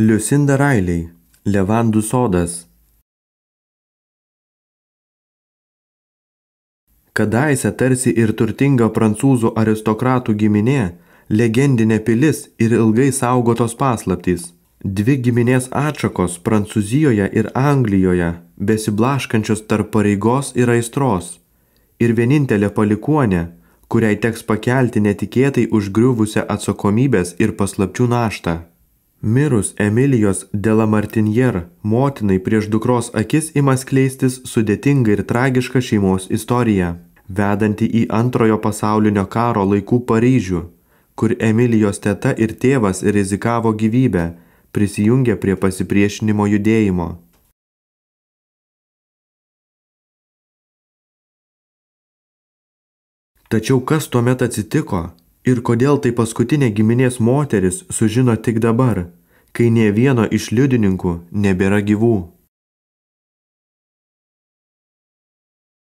Liucinda Riley, Levandų sodas. Kadaise tarsi ir turtinga prancūzų aristokratų giminė, legendinė pilis ir ilgai saugotos paslaptys. Dvi giminės atšakos Prancūzijoje ir Anglijoje, besiblaškančios tarp pareigos ir aistros. Ir vienintelė palikuonė, kuriai teks pakelti netikėtai užgriuvusią atsakomybės ir paslapčių naštą. Mirus Emilijos de la Martinière motinai prieš dukros akis ima skleistis sudėtinga ir tragiška šeimos istorija, vedanti į Antrojo pasaulinio karo laikų Paryžių, kur Emilijos teta ir tėvas rizikavo gyvybę, prisijungė prie pasipriešinimo judėjimo. Tačiau kas tuomet atsitiko ir kodėl tai paskutinė giminės moteris sužino tik dabar, kai nė vieno iš liudininkų nebėra gyvų?